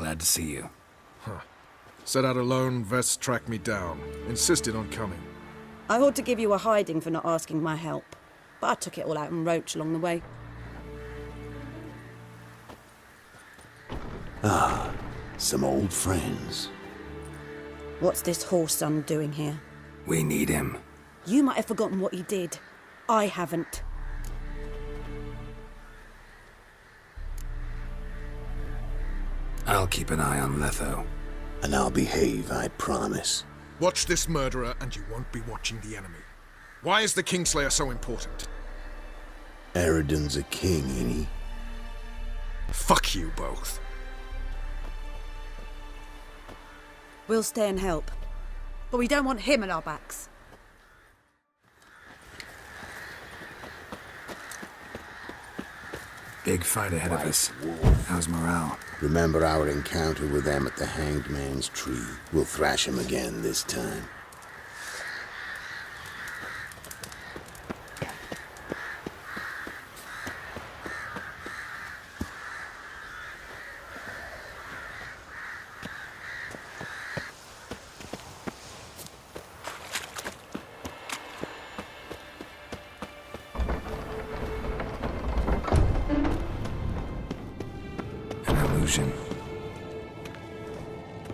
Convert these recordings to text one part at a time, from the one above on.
Glad to see you. Set out alone, Vest tracked me down. Insisted on coming. I ought to give you a hiding for not asking my help, but I took it all out in roach along the way. Ah, some old friends. What's this horse son doing here? We need him. You might have forgotten what he did. I haven't. I'll keep an eye on Letho. And I'll behave, I promise. Watch this murderer and you won't be watching the enemy. Why is the Kingslayer so important? Eridan's a king, ain't he? Fuck you both. We'll stay and help. But we don't want him at our backs. Big fight ahead of us. How's morale? Remember our encounter with them at the Hanged Man's Tree. We'll thrash him again this time.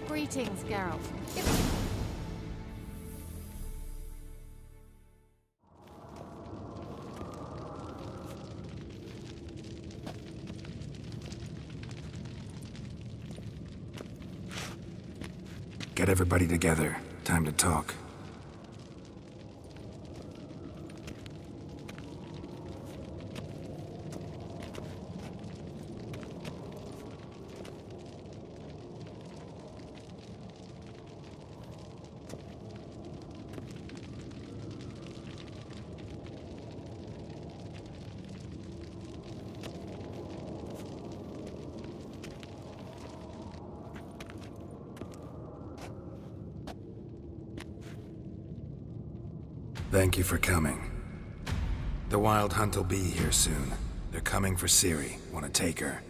Greetings, Geralt. Get everybody together. Time to talk. Thank you for coming. The Wild Hunt will be here soon. They're coming for Ciri. Want to take her?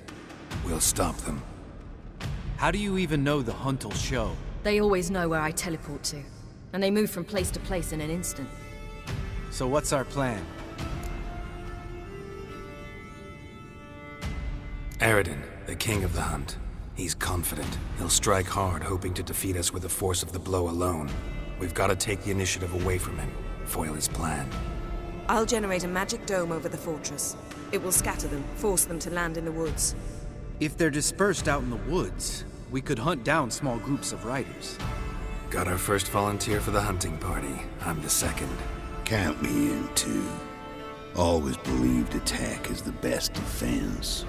We'll stop them. How do you even know the Hunt will show? They always know where I teleport to, and they move from place to place in an instant. So what's our plan? Eridan, the king of the Hunt. He's confident. He'll strike hard, hoping to defeat us with the force of the blow alone. We've got to take the initiative away from him. Foil his plan. I'll generate a magic dome over the fortress. It will scatter them, force them to land in the woods. If they're dispersed out in the woods, we could hunt down small groups of riders. Got our first volunteer for the hunting party. I'm the second. Count me in, too. Always believed attack is the best defense.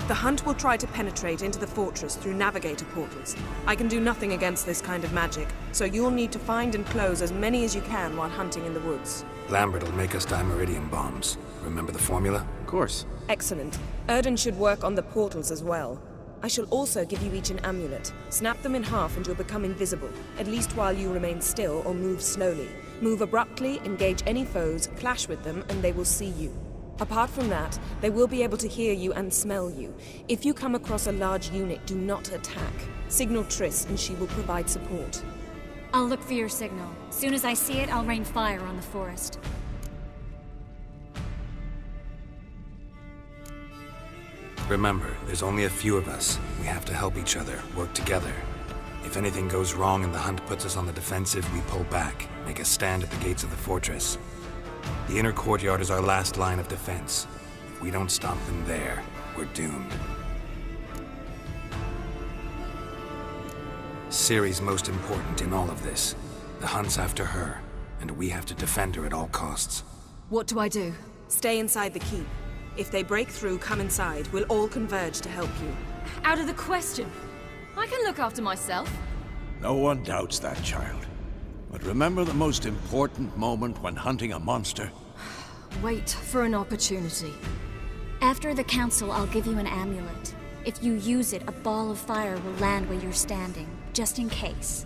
The Hunt will try to penetrate into the fortress through navigator portals. I can do nothing against this kind of magic, so you'll need to find and close as many as you can while hunting in the woods. Lambert will make us dimeridium bombs. Remember the formula? Of course. Excellent. Erden should work on the portals as well. I shall also give you each an amulet. Snap them in half and you'll become invisible, at least while you remain still or move slowly. Move abruptly, engage any foes, clash with them, and they will see you. Apart from that, they will be able to hear you and smell you. If you come across a large unit, do not attack. Signal Triss and she will provide support. I'll look for your signal. Soon as I see it, I'll rain fire on the forest. Remember, there's only a few of us. We have to help each other, work together. If anything goes wrong and the Hunt puts us on the defensive, we pull back, make a stand at the gates of the fortress. The inner courtyard is our last line of defense. If we don't stop them there, we're doomed. Ciri's most important in all of this. The Hunt's after her, and we have to defend her at all costs. What do I do? Stay inside the keep. If they break through, come inside. We'll all converge to help you. Out of the question. I can look after myself. No one doubts that, child. But remember the most important moment when hunting a monster? Wait for an opportunity. After the council, I'll give you an amulet. If you use it, a ball of fire will land where you're standing, just in case.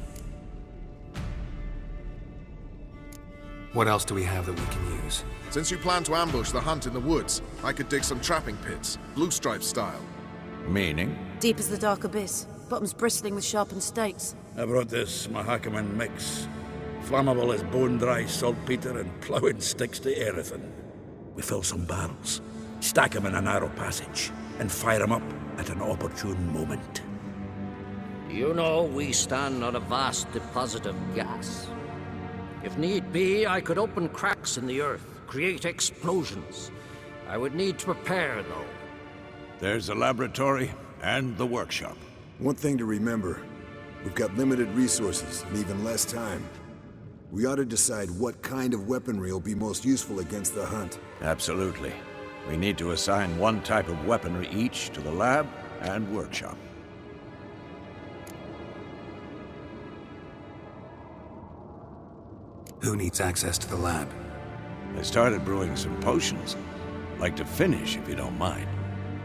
What else do we have that we can use? Since you plan to ambush the Hunt in the woods, I could dig some trapping pits, blue stripe style. Meaning? Deep as the dark abyss. bottom's bristling with sharpened stakes. I brought this Mahakaman mix. Flammable as bone-dry saltpeter and ploughing sticks to anything. We fill some barrels, stack them in a narrow passage, and fire them up at an opportune moment. You know, we stand on a vast deposit of gas. If need be, I could open cracks in the earth, create explosions. I would need to prepare, though. There's the laboratory and the workshop. One thing to remember, we've got limited resources and even less time. We ought to decide what kind of weaponry will be most useful against the hunt. Absolutely. We need to assign one type of weaponry each to the lab and workshop. Who needs access to the lab? I started brewing some potions. Like to finish, if you don't mind.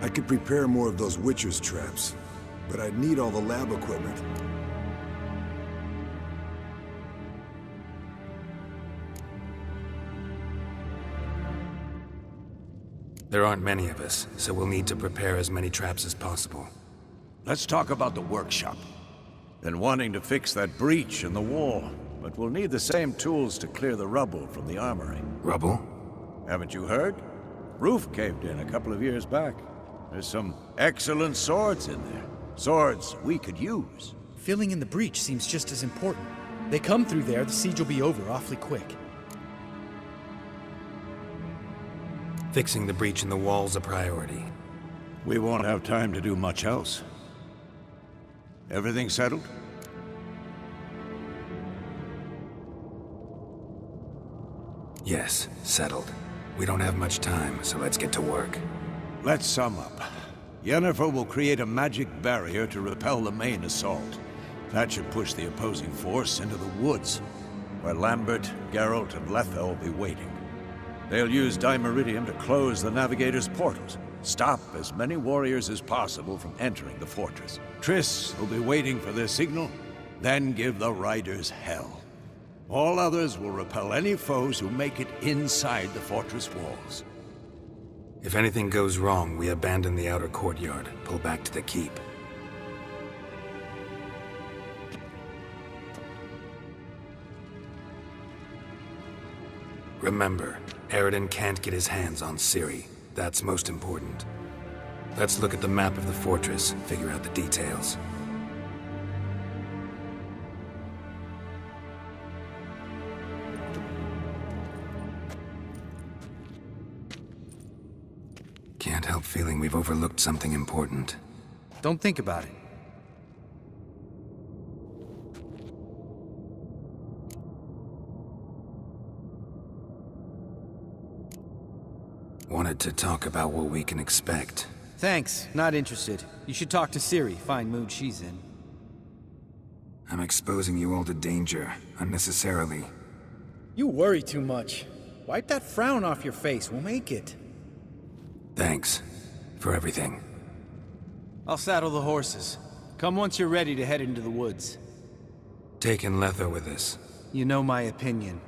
I could prepare more of those Witcher's traps, but I'd need all the lab equipment. There aren't many of us, so we'll need to prepare as many traps as possible. Let's talk about the workshop. Been wanting to fix that breach in the wall, but we'll need the same tools to clear the rubble from the armory. Rubble? Haven't you heard? Roof caved in a couple of years back. There's some excellent swords in there. Swords we could use. Filling in the breach seems just as important. They come through there, the siege will be over awfully quick. Fixing the breach in the wall's a priority. We won't have time to do much else. Everything settled? Yes, settled. We don't have much time, so let's get to work. Let's sum up. Yennefer will create a magic barrier to repel the main assault. That should push the opposing force into the woods, where Lambert, Geralt, and Letha will be waiting. They'll use Dimeridium to close the Navigator's portals, stop as many warriors as possible from entering the fortress. Triss will be waiting for their signal, then give the riders hell. All others will repel any foes who make it inside the fortress walls. If anything goes wrong, we abandon the outer courtyard, pull back to the keep. Remember, Eridan can't get his hands on Ciri. That's most important. Let's look at the map of the fortress, figure out the details. Can't help feeling we've overlooked something important. Don't think about it. Wanted to talk about what we can expect. Thanks, not interested. You should talk to Ciri, fine mood she's in. I'm exposing you all to danger, unnecessarily. You worry too much. Wipe that frown off your face, we'll make it. Thanks for everything. I'll saddle the horses. Come once you're ready to head into the woods. Taking Letha with us. You know my opinion.